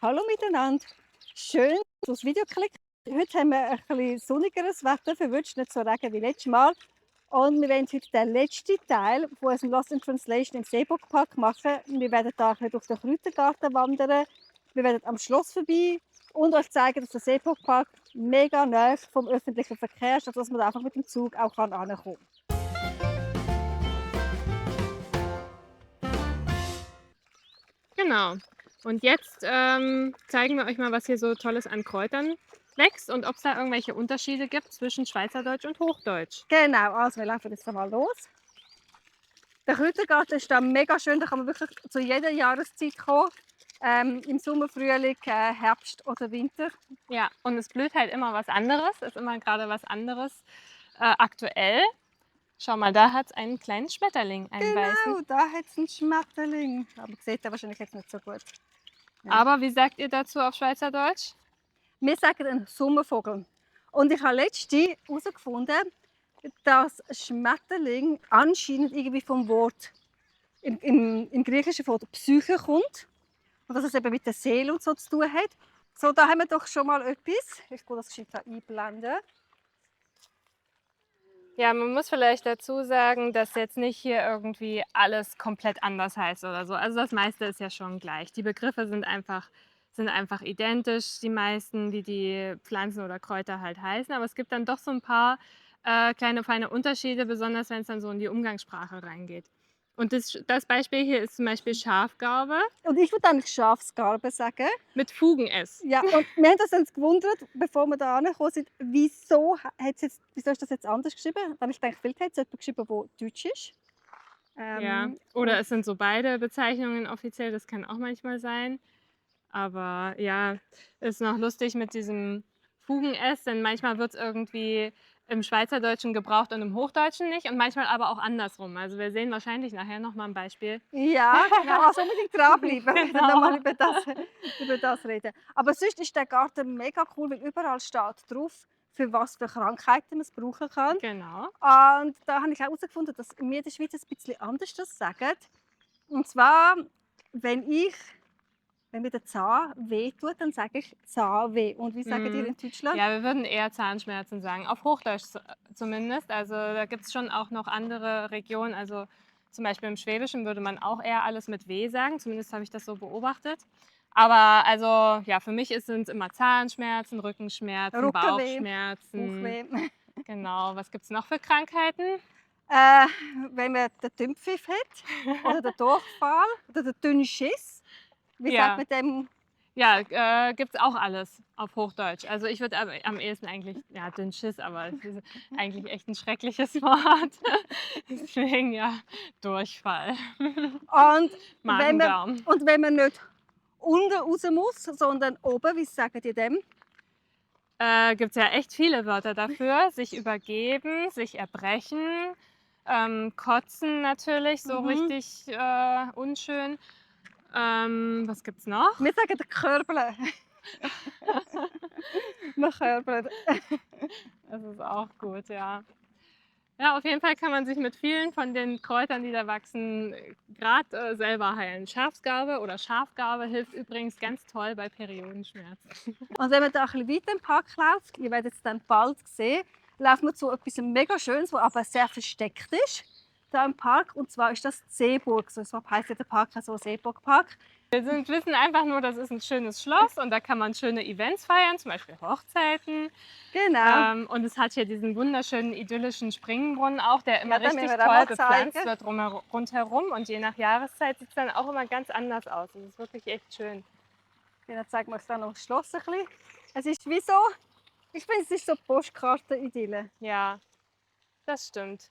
Hallo miteinander. Schön, dass du das Video klickt. Heute haben wir ein bisschen sonnigeres Wetter, verwünscht nicht so Regen wie letztes Mal. Und wir werden heute den letzten Teil von unserem Lost in Translation im Seeburgpark machen. Wir werden da ein bisschen durch den Kräutergarten wandern. Wir werden am Schloss vorbei und euch zeigen, dass der Seeburgpark mega nah vom öffentlichen Verkehr ist, also dass man da einfach mit dem Zug auch ankommen kann. Genau. Und jetzt zeigen wir euch mal, was hier so Tolles an Kräutern wächst und ob es da irgendwelche Unterschiede gibt zwischen Schweizerdeutsch und Hochdeutsch. Genau, also wir laufen jetzt einmal los. Der Kräutergarten ist da mega schön, da kann man wirklich zu jeder Jahreszeit kommen. Im Sommer, Frühling, Herbst oder Winter. Ja, und es blüht halt immer was anderes, ist immer gerade was anderes aktuell. Schau mal, da hat es einen kleinen Schmetterling, einen weißen. Genau, da hat es einen Schmetterling. Aber man sieht den wahrscheinlich jetzt nicht so gut. Ja. Aber wie sagt ihr dazu auf Schweizerdeutsch? Wir sagen einen Sommervogel. Und ich habe letztens herausgefunden, dass Schmetterling anscheinend irgendwie vom Wort im Griechischen von der Psyche kommt. Und dass es eben mit der Seele und so zu tun hat. So, da haben wir doch schon mal etwas. Ich kann das geschickt einblenden. Ja, man muss vielleicht dazu sagen, dass jetzt nicht hier irgendwie alles komplett anders heißt oder so. Also das meiste ist ja schon gleich. Die Begriffe sind einfach identisch, die meisten, wie die Pflanzen oder Kräuter halt heißen. Aber es gibt dann doch so ein paar kleine, feine Unterschiede, besonders wenn es dann so in die Umgangssprache reingeht. Und das Beispiel hier ist zum Beispiel Schafgarbe Und ich würde eigentlich Schafsgarbe sagen. mit Fugen-S. Ja, und wir haben uns gewundert, bevor wir da angekommen sind, wieso ist das jetzt anders geschrieben? Dann habe ich gedacht, vielleicht hat es jemand geschrieben, der Deutsch ist. Ja, oder es sind so beide Bezeichnungen offiziell, das kann auch manchmal sein. Aber ja, ist noch lustig mit diesem Fugen-S, denn manchmal wird es irgendwie im Schweizerdeutschen gebraucht und im Hochdeutschen nicht und manchmal aber auch andersrum. Also wir sehen wahrscheinlich nachher noch mal ein Beispiel. Ja, genau, also unbedingt dranbleiben, wenn wir Genau. nochmal über das reden. Aber sonst ist der Garten mega cool, weil überall steht drauf, für was für Krankheiten man es brauchen kann. Genau. Und da habe ich auch herausgefunden, dass wir in der Schweiz ein bisschen anders das sagen. Und zwar, wenn mir der Zahn weh tut, dann sage ich Zahnweh. Und wie sagen ihr Mhm. in Deutschland? Ja, wir würden eher Zahnschmerzen sagen, auf Hochdeutsch zumindest. Also da gibt es schon auch noch andere Regionen. Also zum Beispiel im Schwäbischen würde man auch eher alles mit W sagen. Zumindest habe ich das so beobachtet. Aber also ja, für mich sind es immer Zahnschmerzen, Rückenschmerzen, Rückenweh, Bauchschmerzen. Bauchweh. Genau. Was gibt es noch für Krankheiten? Äh, wenn man den Dünnpfiff hat oder den Durchfall oder den dünnen Schiss. Wie sagt Ja, man dem? ja, gibt es auch alles auf Hochdeutsch. Also ich würde am ehesten eigentlich, ja, Dünnschiss, aber es ist eigentlich echt ein schreckliches Wort. Deswegen ja, Durchfall. Und wenn man, Magen-Darm. und wenn man nicht unten raus muss, sondern oben, wie sagt ihr dem? Gibt es ja echt viele Wörter dafür. Sich übergeben, sich erbrechen, kotzen natürlich, so Mhm. richtig unschön. Was gibt's noch? Wir sagen den Körbeln. Man körbelt. Das ist auch gut, ja. Ja, auf jeden Fall kann man sich mit vielen von den Kräutern, die da wachsen, gerade selber heilen. Schafsgarbe oder Schafgarbe hilft übrigens ganz toll bei Periodenschmerzen. Und wenn man da ein bisschen weiter im Park läuft, ihr werdet es dann bald sehen, läuft man zu etwas mega Schönes, was aber sehr versteckt ist, da im Park. Und zwar ist das die Seeburg. So deshalb heisst ja der Park auch so Seeburgpark. Wissen einfach nur, das ist ein schönes Schloss und da kann man schöne Events feiern, zum Beispiel Hochzeiten. Genau. Und es hat hier diesen wunderschönen idyllischen Springbrunnen auch, der immer Ja, den richtig müssen wir auch toll mal bepflanzt zeigen. wird rundherum. Und je nach Jahreszeit sieht es dann auch immer ganz anders aus. Das ist wirklich echt schön. Dann zeigen wir euch dann noch das Schloss ein bisschen. Es ist wie so, ich finde, es ist so Postkarten-Idylle. Ja, das stimmt.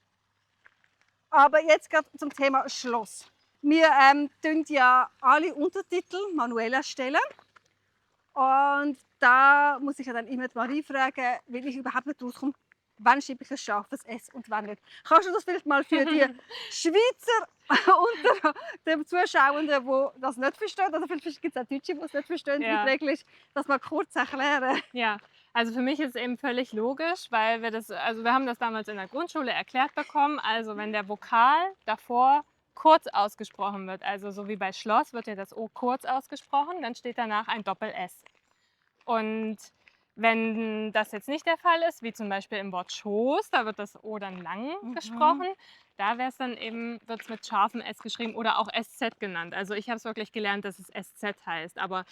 Aber jetzt gerade zum Thema Schloss. Wir tun ja alle Untertitel manuell erstellen. Und da muss ich ja dann immer die Marie fragen, weil ich überhaupt nicht rauskomme, wann schreibe ich ein scharfes S und wann nicht. Kannst du das vielleicht mal für die Schweizer unter den Zuschauern, die das nicht verstehen, oder vielleicht gibt es auch Deutsche, die es nicht verstehen, wie Ja. die Regel ist, das mal kurz erklären? Ja, also für mich ist es eben völlig logisch, weil wir haben das damals in der Grundschule erklärt bekommen. Also wenn der Vokal davor kurz ausgesprochen wird. Also so wie bei Schloss wird ja das O kurz ausgesprochen, dann steht danach ein Doppel-S. Und wenn das jetzt nicht der Fall ist, wie zum Beispiel im Wort Schoß, da wird das O dann lang gesprochen, da wäre es dann eben, wird es mit scharfem S geschrieben oder auch SZ genannt. Also ich habe es wirklich gelernt, dass es SZ heißt, aber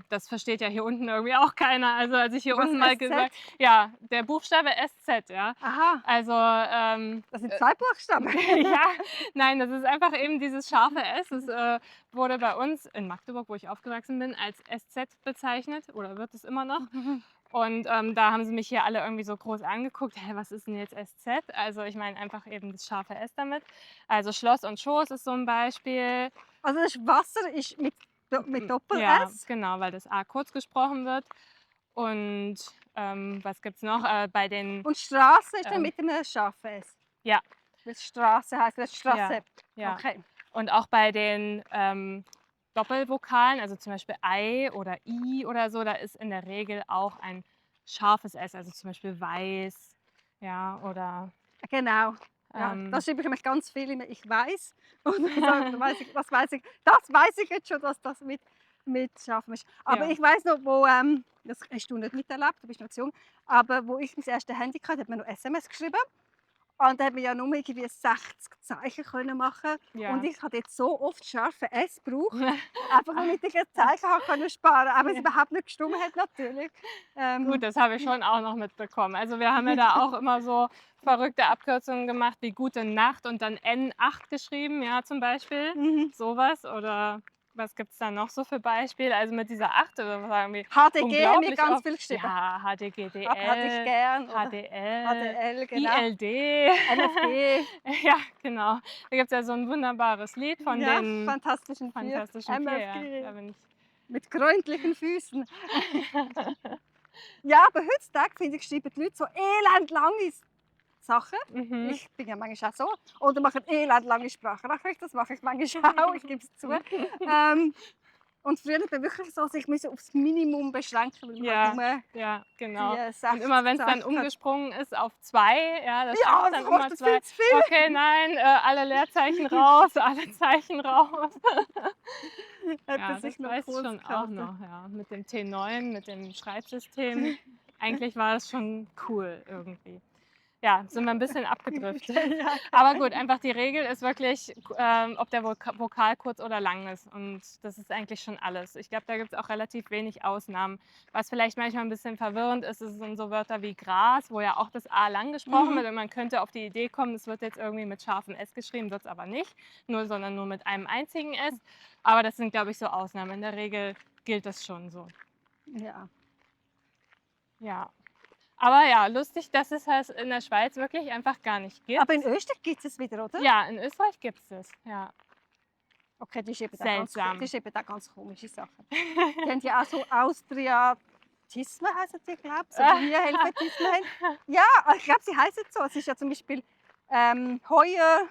das versteht ja hier unten irgendwie auch keiner. Also als ich hier Was unten mal SZ? gesagt, ja, der Buchstabe SZ, ja. Aha, Also das sind 2 Buchstaben. ja, nein, das ist einfach eben dieses scharfe S. Es wurde bei uns in Magdeburg, wo ich aufgewachsen bin, als SZ bezeichnet oder wird es immer noch. Und da haben sie mich hier alle irgendwie so groß angeguckt. Hä, was ist denn jetzt SZ? Also ich meine einfach eben das scharfe S damit. Also Schloss und Schoß ist so ein Beispiel. Also das Wasser ist mit Ja, Doppel-S. genau, weil das A kurz gesprochen wird. Und was gibt es noch? Bei den, Und Straße ist dann ähm, mit einem scharfen S. ja, Weil Straße heißt das ja, Straße. ja. Okay. Und auch bei den Doppelvokalen, also zum Beispiel Ei oder I oder so, da ist in der Regel auch ein scharfes S, also zum Beispiel weiß, ja, oder Genau. Ja, ähm, das schreibe ich nämlich ganz viel immer, ich weiß. Und dann weiß ich, das weiß ich jetzt schon, dass das mit scharfem ist. Aber ja. ich weiß noch, wo, das hast du nicht miterlebt, du bist noch zu jung, aber wo ich mein erstes Handy hatte, hat man noch SMS geschrieben. Und da hat man ja nur irgendwie 60 Zeichen können machen. Ja. Und ich habe jetzt so oft scharfe S gebraucht, einfach damit ich ein Zeichen habe können sparen, aber es Ja. überhaupt nicht gestimmt hat natürlich. Gut, das habe ich schon auch noch mitbekommen. Also wir haben ja da auch immer so verrückte Abkürzungen gemacht wie Gute Nacht und dann N8 geschrieben, ja, zum Beispiel. Mhm. Sowas. Oder was gibt es da noch so für Beispiele? Also mit dieser 8 oder was sagen wir? HDG haben wir Unglaublich ganz oft. viel geschrieben. Ja, Hatte ich HDGDL, gern. Oder HDL, HDL, genau. ILD. MFG. Ja, genau. Da gibt es ja so ein wunderbares Lied von Ja, den Fantastischen Vier. Fantastischen Vier. Ja, MFG. da bin ich. Mit gründlichen Füßen. Ja, aber heutzutage finde ich, schreiben die Leute so elendlange Sachen. Mhm. Ich bin ja manchmal auch so. Oder machen elendlange Sprachnachrichten. Das mache ich manchmal auch, ich gebe es zu. Und früher bin ich wirklich so, dass ich mich aufs Minimum beschränken, weil man Ja, halt nur ja, genau. die Und 60 immer wenn es dann Zeichen hat. umgesprungen ist auf 2, ja, das Ja, schafft das dann immer kostet 2. viel zu viel. Okay, nein, alle Leerzeichen raus, alle Zeichen raus. Ja, Hätte das sich noch weiß ich groß schon auch gehalten. noch, ja. Mit dem T9, mit dem Schreibsystem. Eigentlich war es schon cool irgendwie. Ja, sind wir ein bisschen abgedriftet. Ja. Aber gut, einfach die Regel ist wirklich, ob der Vokal kurz oder lang ist. Und das ist eigentlich schon alles. Ich glaube, da gibt es auch relativ wenig Ausnahmen. Was vielleicht manchmal ein bisschen verwirrend ist, sind so Wörter wie Gras, wo ja auch das A lang gesprochen wird. Und man könnte auf die Idee kommen, es wird jetzt irgendwie mit scharfem S geschrieben, wird es aber nicht, sondern nur mit einem einzigen S. Aber das sind, glaube ich, so Ausnahmen. In der Regel gilt das schon so. Ja. Ja. Aber ja, lustig, dass es das in der Schweiz wirklich einfach gar nicht gibt. Aber in Österreich gibt es wieder, oder? Ja, in Österreich gibt es das. Ja. Okay, das ist eben Seltsam. das ist eben da ganz komische Sache. Die haben ja auch so Austriatismen, heißen die, glaube ich. So wie wir Helvetismen haben. Ja, ich glaube, sie heißen so. Es ist ja zum Beispiel heuer.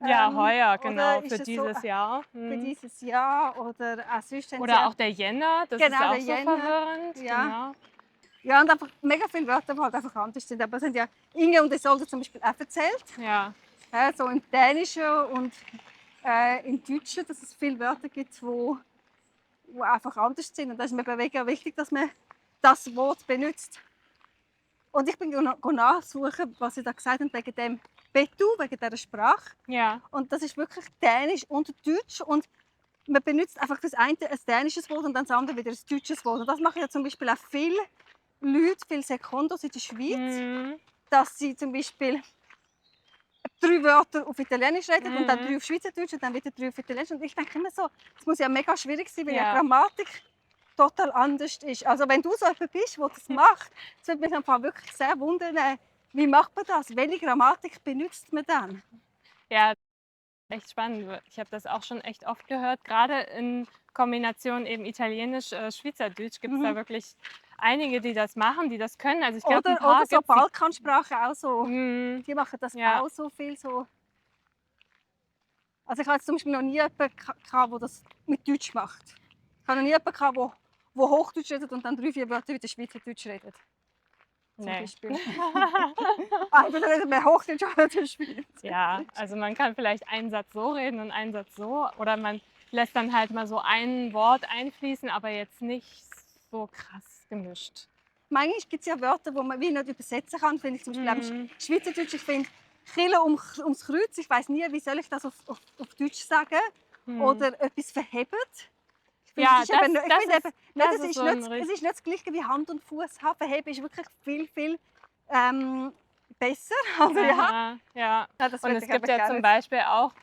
Ja, heuer, oder genau, ist für es so, dieses Jahr. Für Mhm. dieses Jahr oder auch sonst haben sie Oder auch der Jänner, das Genau, ist auch der so Jänner, verwirrend. ja. Genau. Ja, und einfach mega viele Wörter, die halt einfach anders sind. Aber es sind ja Inge und Isolde zum Beispiel auch erzählt. Ja. So im Dänischen und im Deutschen, dass es viele Wörter gibt, die einfach anders sind. Und da ist mir mega wichtig, dass man das Wort benutzt. Und ich bin nachsuchen, was sie da gesagt haben, wegen dem Betu, wegen dieser Sprache. Ja. Und das ist wirklich Dänisch und Deutsch. Und man benutzt einfach das eine ein dänisches Wort und dann das andere wieder ein deutsches Wort. Und das machen ja zum Beispiel auch viele Leute, viele Sekundos in der Schweiz, Mhm. dass sie zum Beispiel 3 Wörter auf Italienisch reden und dann 3 auf Schweizerdeutsch und dann wieder 3 auf Italienisch. Und ich denke immer so, das muss ja mega schwierig sein, weil Ja. die Grammatik total anders ist. Also wenn du so jemand bist, der das macht, das würde mich einfach wirklich sehr wundern, wie macht man das? Welche Grammatik benutzt man dann? Ja, echt spannend. Ich habe das auch schon echt oft gehört. Gerade in Kombination eben Italienisch-Schweizerdeutsch gibt es da wirklich einige, die das machen, die das können. Also ich glaube, ein paar Oder so gibt's, die- Balkansprachen auch so. Mhm. Die machen das Ja. auch so viel so. Also ich hatte zum Beispiel noch nie jemanden, der das mit Deutsch macht. Ich hatte noch nie jemanden, der Hochdeutsch redet und dann 3, 4 Wörter wieder Schweizerdeutsch redet. zum Ne. Beispiel. Entweder nicht mehr Hochdeutsch oder der Schweiz. Ja, also man kann vielleicht einen Satz so reden und einen Satz so oder man lässt dann halt mal so ein Wort einfließen, aber jetzt nicht so krass gemischt. Manchmal gibt es ja Wörter, die man wie nicht übersetzen kann. Finde ich zum Beispiel am Mhm. Schweizerdeutsch, ich finde Kille ums Kreuz, ich weiß nie, wie soll ich das auf Deutsch sagen. Mhm. Oder etwas verhebt. Ich finde, Ja, es ist eben, ich das finde ist eben, das nicht, ist es, so ist 'n nicht, richt es ist nicht das Gleiche wie Hand und Fuß haben. Verheben ist wirklich viel besser. Also ja, Aha, ja. ja das Und würde es ich aber gibt ja gerne. zum Beispiel auch,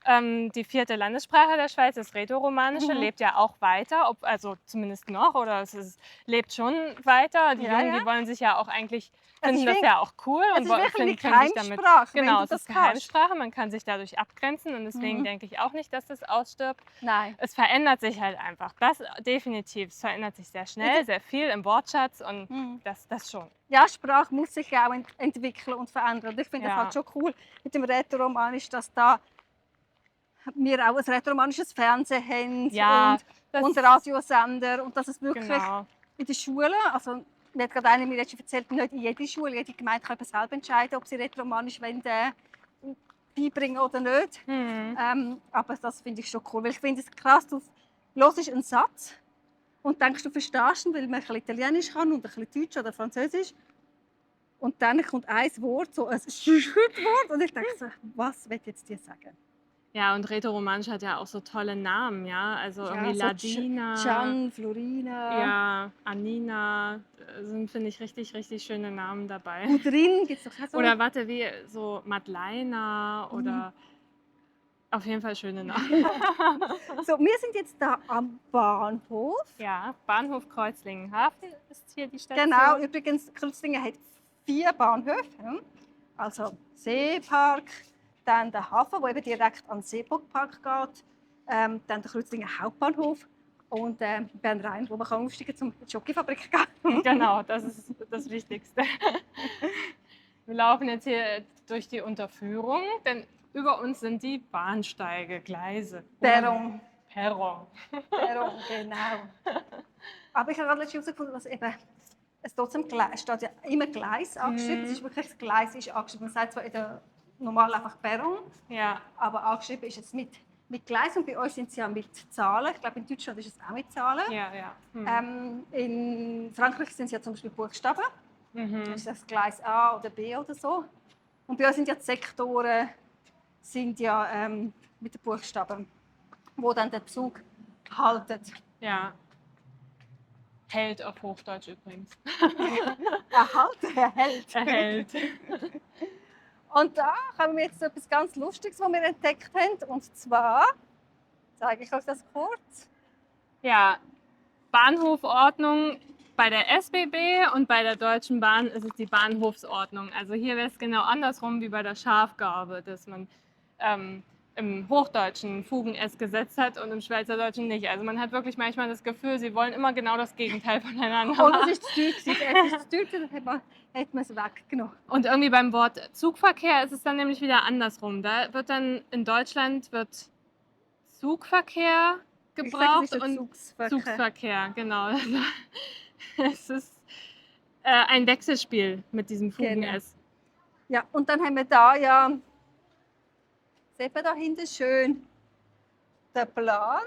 die 4. Landessprache der Schweiz, das Rätoromanische, Mhm. lebt ja auch weiter, also zumindest noch oder lebt schon weiter. Die Ja, Jungen, ja. die wollen sich ja auch eigentlich Es finden ist das wie, ja auch cool es und ist woll wirklich wie können sich damit Geheimsprache, wenn genau, du es das ist kannst. Geheimsprache, man kann sich dadurch abgrenzen und deswegen Mhm. denke ich auch nicht, dass das ausstirbt. Nein. Es verändert sich halt einfach. Das definitiv. Es verändert sich sehr schnell, sehr viel im Wortschatz und Mhm. das schon. Ja, Sprache muss sich ja auch entwickeln und verändern. Und ich finde das halt Ja. schon cool mit dem Rätoromanisch, dass da wir auch ein rätoromanisches Fernsehen haben Ja, das und Radiosender und dass es wirklich genau. in den Schulen, also mir hat gerade einer mir letztens erzählt, nicht in jede Schule, jede Gemeinde kann selber entscheiden, ob sie rätoromanisch beibringen oder nicht. Mhm. Aber das finde ich schon cool, weil ich finde es krass, du hörst einen Satz und denkst, du verstehst ihn, weil man ein bisschen Italienisch kann und ein bisschen Deutsch oder Französisch. Und dann kommt ein Wort, so ein Schüttwort, und ich denke so, was will jetzt die sagen? Ja, und Rätoromanisch hat ja auch so tolle Namen, ja. Also irgendwie Ja, so Ladina, Gian, Florina, ja, Anina, sind, finde ich, richtig, richtig schöne Namen dabei. Gudrin gibt es doch auch so. Oder warte, wie so Madleina Mhm. oder auf jeden Fall schöne Namen. So, wir sind jetzt da am Bahnhof. Ja, Bahnhof Kreuzlingen-Hafen ist hier die Genau, Station. übrigens, Kreuzlingen hat 4 Bahnhöfe. Also Seepark, dann der Hafen, der eben direkt an den Seeburgpark geht, dann der Kreuzlingen Hauptbahnhof und Bern Rhein, wo man kann aufsteigen zum Schokofabrik gehen. Genau, das ist das Wichtigste. Wir laufen jetzt hier durch die Unterführung, denn über uns sind die Bahnsteige, Gleise. Perron. Perron. Perron, genau. Aber ich habe gerade letztens herausgefunden, dass eben es trotzdem es steht ja immer Gleis angeschrieben. Es ist wirklich das Gleis ist angeschrieben. Man sagt zwar in der normal einfach Perron, Ja, aber angeschrieben ist es mit Gleis und bei uns sind es ja mit Zahlen. Ich glaube, in Deutschland ist es auch mit Zahlen. ja. In Frankreich sind es ja zum Beispiel Buchstaben. Mhm. Das ist das Gleis A oder B oder so. Und bei uns sind ja die Sektoren sind ja, mit den Buchstaben, wo dann der Zug haltet. Ja. Hält auf Hochdeutsch übrigens. Hält. Erhält. Und da haben wir jetzt so etwas ganz Lustiges, was wir entdeckt haben. Und zwar, zeige ich euch das kurz. Ja, Bahnhofordnung bei der SBB und bei der Deutschen Bahn ist es die Bahnhofsordnung. Also hier wäre es genau andersrum wie bei der Schafgarbe, dass man im Hochdeutschen Fugen S gesetzt hat und im Schweizerdeutschen nicht. Also man hat wirklich manchmal das Gefühl, sie wollen immer genau das Gegenteil voneinander Und machen. es ist zu teuer gewesen. Es ist zu teuer, dann hat man es weggenommen. Und irgendwie beim Wort Zugverkehr ist es dann nämlich wieder andersrum. Da wird dann in Deutschland wird Zugverkehr Ich sage, gebraucht es ist der und Zugsverkehr. Zugsverkehr, genau. Es ist ein Wechselspiel mit diesem Fugen Genau. S. Ja, und dann haben wir da ja, sieht man da hinten schön den Plan,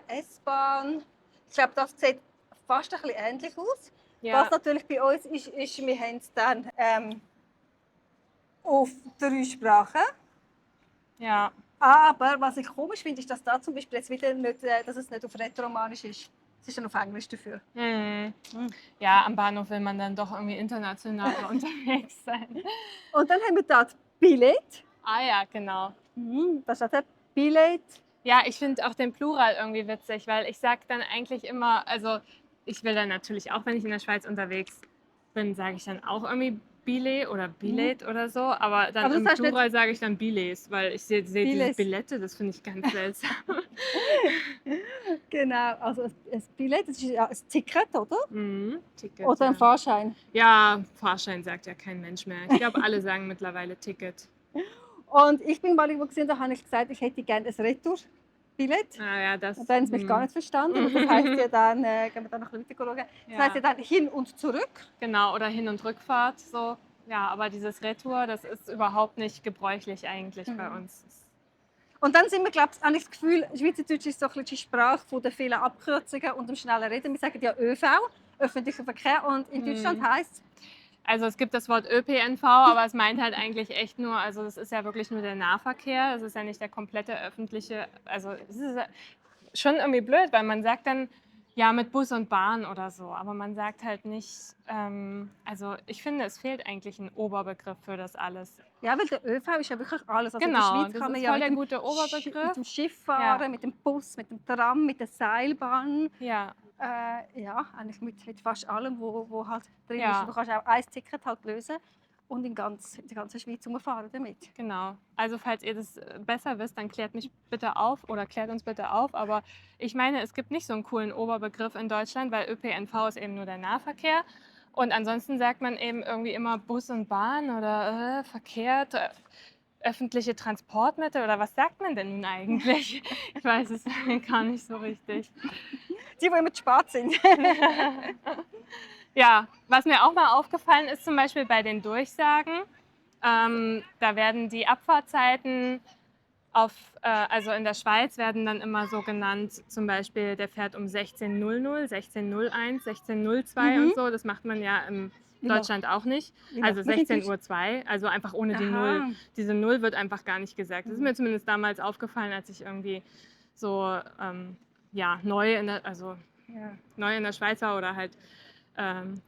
S-Bahn. Ich glaube, das sieht fast ein bisschen ähnlich aus. Ja, Was natürlich bei uns ist, wir haben es dann auf 3 Sprachen. ja. Aber was ich komisch finde, ist, dass da zum Beispiel jetzt wieder nicht, dass es nicht auf Rätoromanisch ist. Es ist dann auf Englisch dafür. Mhm. Mhm. Ja, am Bahnhof will man dann doch irgendwie international unterwegs sein. Und dann haben wir da das Billett. Ah ja, genau. Da steht da Billett. Ja, ich finde auch den Plural irgendwie witzig, weil ich sage dann eigentlich immer, also ich will dann natürlich auch, wenn ich in der Schweiz unterwegs bin, sage ich dann auch irgendwie Billet oder Billet oder so, aber dann Aber das im heißt nicht- Plural sage ich dann Billets, weil ich sehe dieses Billets. Billette, das finde ich ganz seltsam. Genau, also ein Billett, das ist ja ein Ticket, oder? Mhm, Ticket, Oder ein ja. Fahrschein. Ja, Fahrschein sagt ja kein Mensch mehr. Ich glaube, alle sagen mittlerweile Ticket. Und ich bin mal irgendwo gesehen, da habe ich gesagt, ich hätte gerne ein Retour-Ticket. Billett. Ah, ja, das. Und dann haben sie mich gar nicht verstanden. Aber das heisst ja dann, gehen wir dann noch ein bisschen weiter schauen. Das Ja. heisst ja dann hin und zurück. Genau, oder Hin- und Rückfahrt. So. Ja, aber dieses Retour, das ist überhaupt nicht gebräuchlich eigentlich bei uns. Und dann sind wir, glaube ich, eigentlich das Gefühl, Schweizerdeutsch ist so ein bisschen die Sprache von den vielen Abkürzungen und dem schnellen Reden. Wir sagen ja ÖV, öffentlicher Verkehr. Und in Deutschland heisst Also es gibt das Wort ÖPNV, aber es meint halt eigentlich echt nur, also es ist ja wirklich nur der Nahverkehr, es ist ja nicht der komplette öffentliche, also es ist schon irgendwie blöd, weil man sagt dann, ja, mit Bus und Bahn oder so, aber man sagt halt nicht, also ich finde, es fehlt eigentlich ein Oberbegriff für das alles. ja, weil der ÖV ist ja wirklich alles. Also Genau, in der Schweiz das kann man ist ja voll mit der dem, gute Oberbegriff. mit dem Schiff fahren, Ja. mit dem Bus, mit dem Tram, mit der Seilbahn. Ja, Ja, eigentlich mit fast allem, wo halt drin Ja. ist. Du kannst auch ein Ticket halt lösen und in der ganzen Schweiz rumfahren damit. genau. Also falls ihr das besser wisst, dann klärt mich bitte auf oder klärt uns bitte auf. Aber ich meine, es gibt nicht so einen coolen Oberbegriff in Deutschland, weil ÖPNV ist eben nur der Nahverkehr. Und ansonsten sagt man eben irgendwie immer Bus und Bahn oder verkehrt, öffentliche Transportmittel oder was sagt man denn nun eigentlich? Ich weiß es gar nicht so richtig. Die immer zu spät sind. Ja, was mir auch mal aufgefallen ist, zum Beispiel bei den Durchsagen, da werden die Abfahrtzeiten also in der Schweiz werden dann immer so genannt, zum Beispiel der fährt um 16:00, 16:01, 16:02 und so. Das macht man ja in Wie Deutschland auch nicht. Wie Also macht man das? 16:02, also einfach ohne die Aha. Null. Diese Null wird einfach gar nicht gesagt. Das ist mir zumindest damals aufgefallen, als ich irgendwie so ja, neu in der Schweiz war oder halt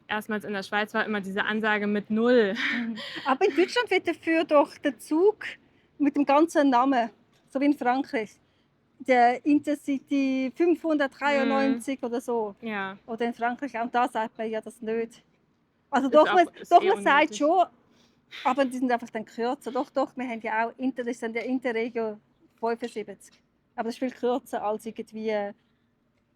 erstmals in der Schweiz war, immer diese Ansage mit Null. Aber in Deutschland wird dafür doch der Zug mit dem ganzen Namen, so wie in Frankreich, der Intercity 593 oder so. Ja, Oder in Frankreich, auch da sagt man ja das nicht. Also Ist doch, auch- man, ist doch eh man sagt unnötig. schon, aber die sind einfach dann kürzer. Doch, wir haben ja auch das ist dann der Interregio 75. Aber das ist viel kürzer als irgendwie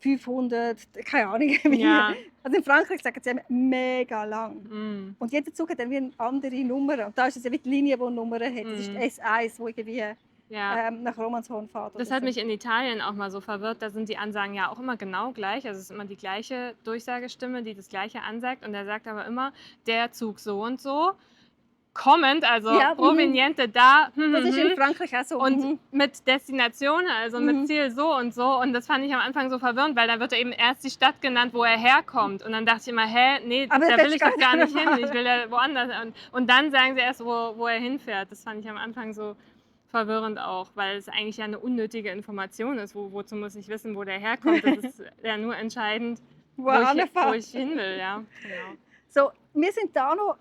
500, keine Ahnung. Wie. Ja. Also in Frankreich sagen sie immer mega lang. mm, Und jeder Zug hat dann wie eine andere Nummer. Und da ist es ja wie die Linie, die Nummern hat. Das ist die S1, die irgendwie ja. nach Romanshorn fährt. Das oder hat so. mich in Italien auch mal so verwirrt. Da sind die Ansagen ja auch immer genau gleich. Also es ist immer die gleiche Durchsagestimme, die das Gleiche ansagt. Und er sagt aber immer, der Zug so und so, kommend, also Ja, proveniente da. Das ist in Frankreich auch so. Und mit Destination, also mit Ziel so und so. Und das fand ich am Anfang so verwirrend, weil da wird ja eben erst die Stadt genannt, wo er herkommt. Und dann dachte ich immer, nee, Aber da das will ich ist doch gar nicht hin. wahr. Ich will ja woanders. Und dann sagen sie erst, wo er hinfährt. Das fand ich am Anfang so verwirrend auch, weil es eigentlich ja eine unnötige Information ist. Wozu muss ich wissen, wo der herkommt? Das ist ja nur entscheidend, Wo er wo hinfährt. ich hin will. Ja, genau. So, wir sind da noch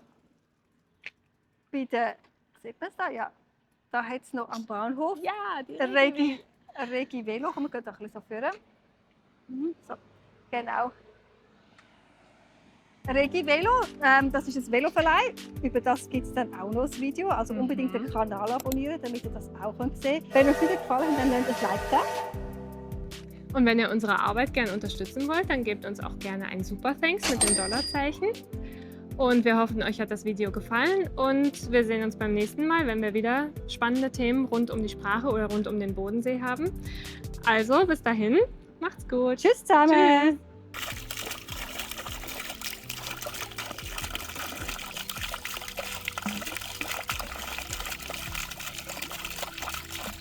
bei der, sieht man es da? Ja. Da hat es noch am Bahnhof Ja, die ein Regi Velo. Komm, wir gehen da ein bisschen so führen. So, genau. Regi Velo, das ist ein Veloverleih. Über das gibt es dann auch noch ein Video. Also unbedingt den Kanal abonnieren, damit ihr das auch sehen könnt. Wenn euch das gefallen hat, dann lasst ein Like da. Und wenn ihr unsere Arbeit gerne unterstützen wollt, dann gebt uns auch gerne ein Super Thanks mit dem Dollarzeichen. Und wir hoffen, euch hat das Video gefallen und wir sehen uns beim nächsten Mal, wenn wir wieder spannende Themen rund um die Sprache oder rund um den Bodensee haben. Also bis dahin, macht's gut. Tschüss zusammen. Tschüss.